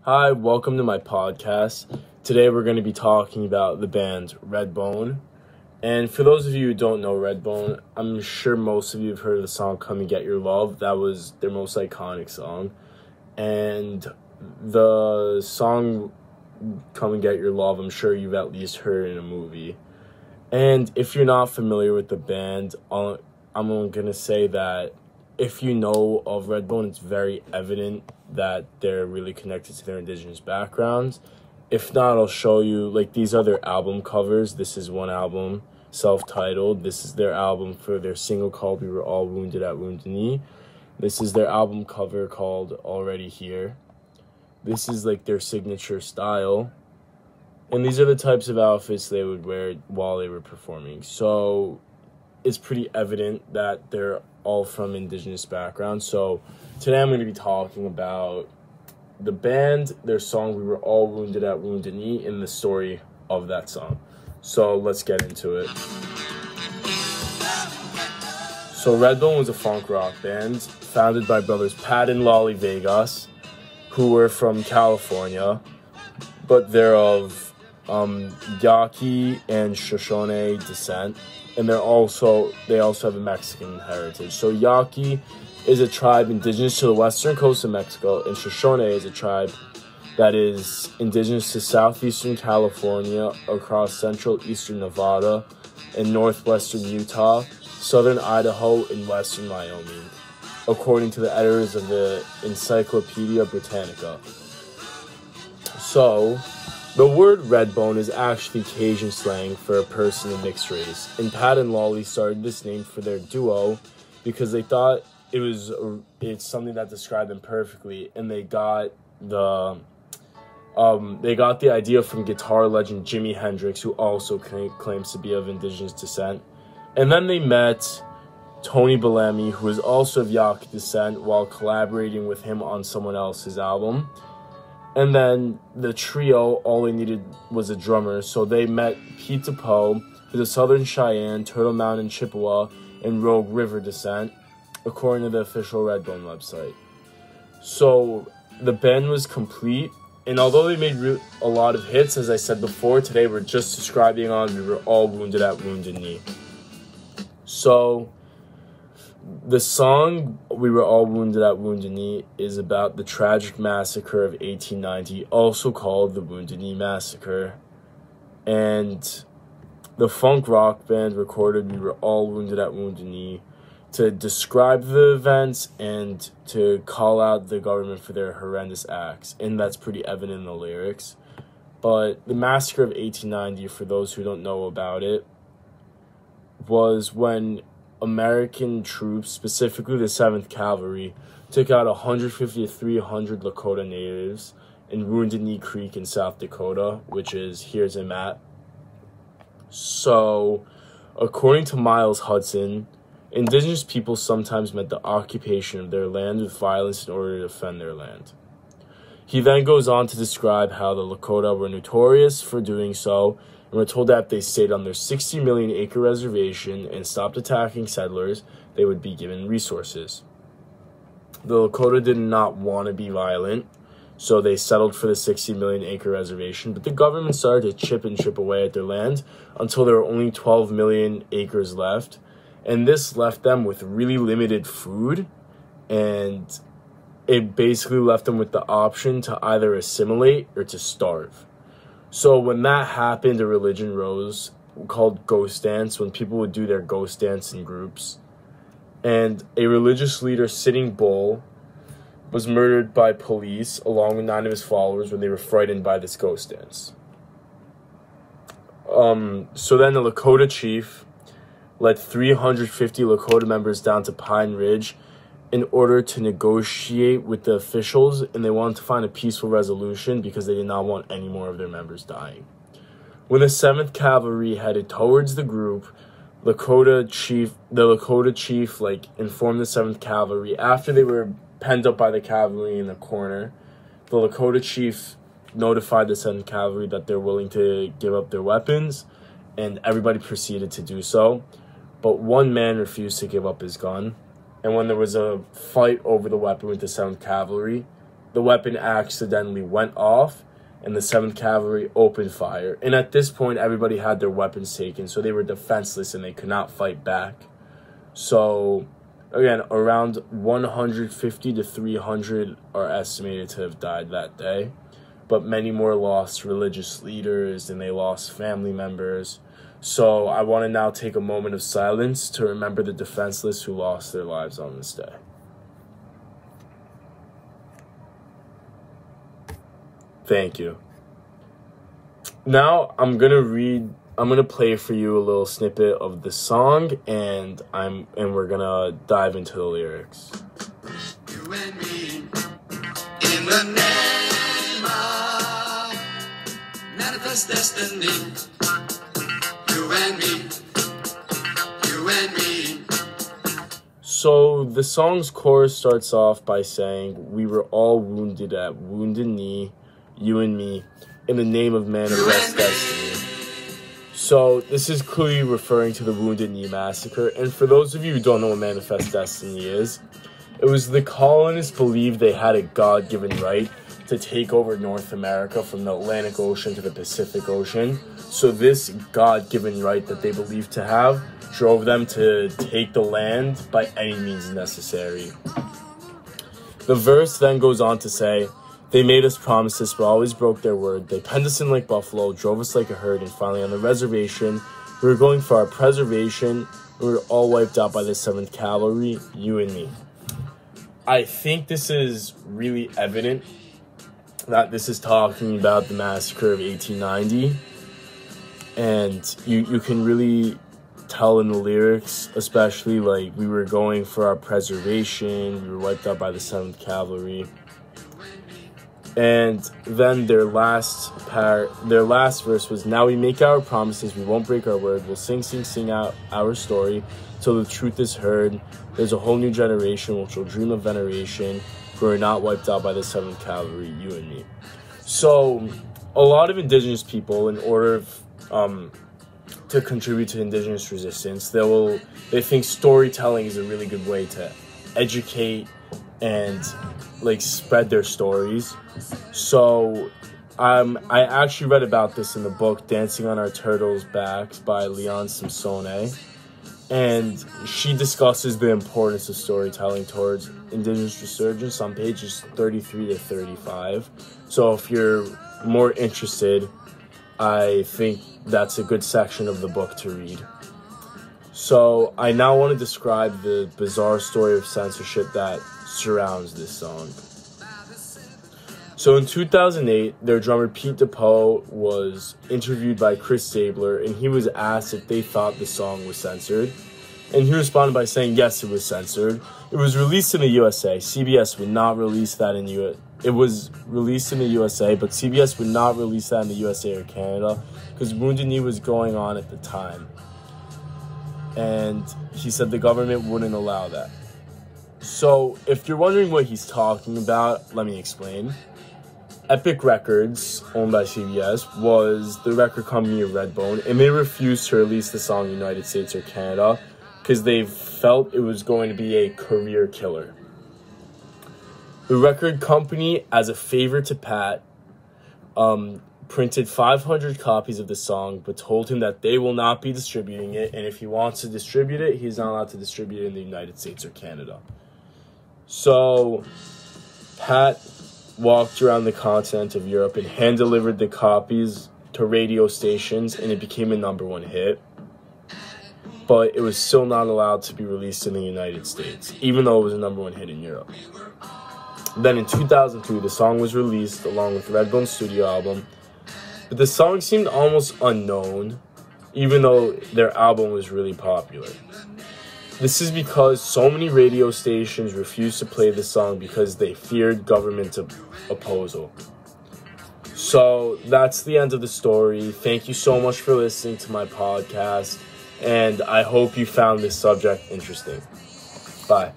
Hi, welcome to my podcast. Today we're going to be talking about the band Redbone. And for those of you who don't know Redbone, I'm sure most of you have heard of the song Come and Get Your Love. That was their most iconic song. And the song Come and Get Your Love, I'm sure you've at least heard in a movie. And if you're not familiar with the band, I'm going to say that if you know of Redbone, it's very evident that they're really connected to their indigenous backgrounds. If not, I'll show you, these are their album covers. This is one album, self-titled. This is their album for their single called We Were All Wounded at Wounded Knee. This is their album cover called Already Here. This is, their signature style. And these are the types of outfits they would wear while they were performing. So it's pretty evident that they're all from indigenous backgrounds. So today I'm going to be talking about the band, their song We Were All Wounded at Wounded Knee, and the story of that song. So let's get into it. So Redbone was a funk rock band founded by brothers Pat and Lolly Vegas, who were from California, but they're of Yaqui and Shoshone descent. And they also have a Mexican heritage. So Yaqui is a tribe indigenous to the western coast of Mexico, and Shoshone is a tribe that is indigenous to southeastern California, across central eastern Nevada, and northwestern Utah, southern Idaho, and western Wyoming, according to the editors of the Encyclopedia Britannica. So the word Redbone is actually Cajun slang for a person of mixed race, and Pat and Lolly started this name for their duo because they thought it's something that described them perfectly, and they got the idea from guitar legend Jimi Hendrix, who also claims to be of indigenous descent. And then they met Tony Bellamy, who is also of Yaqui descent, while collaborating with him on someone else's album. And then the trio, all they needed was a drummer, so they met Pete DePoe, who's a Southern Cheyenne, Turtle Mountain, Chippewa, and Rogue River descent, according to the official Redbone website. So the band was complete, and although they made a lot of hits, as I said before, today we're just describing on We Were All Wounded at Wounded Knee. So the song We Were All Wounded at Wounded Knee is about the tragic massacre of 1890, also called the Wounded Knee Massacre. And the funk rock band recorded We Were All Wounded at Wounded Knee to describe the events and to call out the government for their horrendous acts. And that's pretty evident in the lyrics. But the massacre of 1890, for those who don't know about it, was when American troops, specifically the 7th Cavalry, took out 150 to 300 Lakota natives in Wounded Knee Creek in South Dakota, which is, here's a map. So, according to Miles Hudson, indigenous people sometimes met the occupation of their land with violence in order to defend their land. He then goes on to describe how the Lakota were notorious for doing so, and were told that if they stayed on their 60 million acre reservation and stopped attacking settlers, they would be given resources. The Lakota did not want to be violent, so they settled for the 60 million acre reservation, but the government started to chip away at their land until there were only 12 million acres left, and this left them with really limited food, and it basically left them with the option to either assimilate or to starve. So when that happened, a religion rose called ghost dance, when people would do their ghost dance in groups. And a religious leader, Sitting Bull, was murdered by police along with 9 of his followers when they were frightened by this ghost dance. So then the Lakota chief led 350 Lakota members down to Pine Ridge in order to negotiate with the officials, and they wanted to find a peaceful resolution because they did not want any more of their members dying. When the 7th Cavalry headed towards the group, the Lakota chief informed the 7th Cavalry after they were penned up by the cavalry in the corner. The Lakota chief notified the 7th Cavalry that they're willing to give up their weapons, and everybody proceeded to do so. But one man refused to give up his gun. And when there was a fight over the weapon with the 7th Cavalry, the weapon accidentally went off, and the 7th Cavalry opened fire. And at this point, everybody had their weapons taken, so they were defenseless and they could not fight back. So, again, around 150 to 300 are estimated to have died that day. But many more lost religious leaders, and they lost family members. So I want to now take a moment of silence to remember the defenseless who lost their lives on this day. Thank you. Now I'm gonna play for you a little snippet of the song, and we're gonna dive into the lyrics. You and me, in the name of manifest destiny. You and me, you and me. So the song's chorus starts off by saying, "We were all wounded at Wounded Knee, you and me, in the name of manifest destiny." So this is clearly referring to the Wounded Knee Massacre. And for those of you who don't know what manifest destiny is, it was the colonists believed they had a God-given right to take over North America from the Atlantic Ocean to the Pacific Ocean. So this God-given right that they believed to have drove them to take the land by any means necessary. The verse then goes on to say, "They made us promises, but always broke their word. They penned us in like buffalo, drove us like a herd, and finally on the reservation, we were going for our preservation. We were all wiped out by the 7th Cavalry, you and me." I think this is really evident that this is talking about the massacre of 1890. And you can really tell in the lyrics, especially like, "We were going for our preservation, we were wiped out by the 7th Cavalry." And then their last verse was, "Now we make our promises, we won't break our word. We'll sing out our story till the truth is heard. There's a whole new generation which will dream of veneration, who are not wiped out by the 7th Cavalry, you and me." So a lot of indigenous people, in order to contribute to indigenous resistance, they think storytelling is a really good way to educate and like spread their stories. So I actually read about this in the book Dancing on Our Turtles' Backs by Leon Simpsone, and she discusses the importance of storytelling towards indigenous resurgence on pages 33 to 35. So if you're more interested, I think that's a good section of the book to read. So I now want to describe the bizarre story of censorship that surrounds this song. So in 2008, their drummer Pete DePoe was interviewed by Chris Stabler, and he was asked if they thought the song was censored. And he responded by saying, yes, it was censored. It was released in the USA. CBS would not release that in It was released in the USA, but CBS would not release that in the USA or Canada because Wounded Knee was going on at the time. And he said the government wouldn't allow that. So if you're wondering what he's talking about, let me explain. Epic Records, owned by CBS, was the record company of Redbone, and they refused to release the song in the United States or Canada because they felt it was going to be a career killer. The record company, as a favor to Pat, printed 500 copies of the song, but told him that they will not be distributing it, and if he wants to distribute it, he's not allowed to distribute it in the United States or Canada. So, Pat walked around the continent of Europe and hand-delivered the copies to radio stations, and it became a #1 hit. But it was still not allowed to be released in the United States, even though it was a #1 hit in Europe. Then in 2003, the song was released along with Redbone's studio album, but the song seemed almost unknown, even though their album was really popular. This is because so many radio stations refused to play the song because they feared government opposal. So that's the end of the story. Thank you so much for listening to my podcast, and I hope you found this subject interesting. Bye.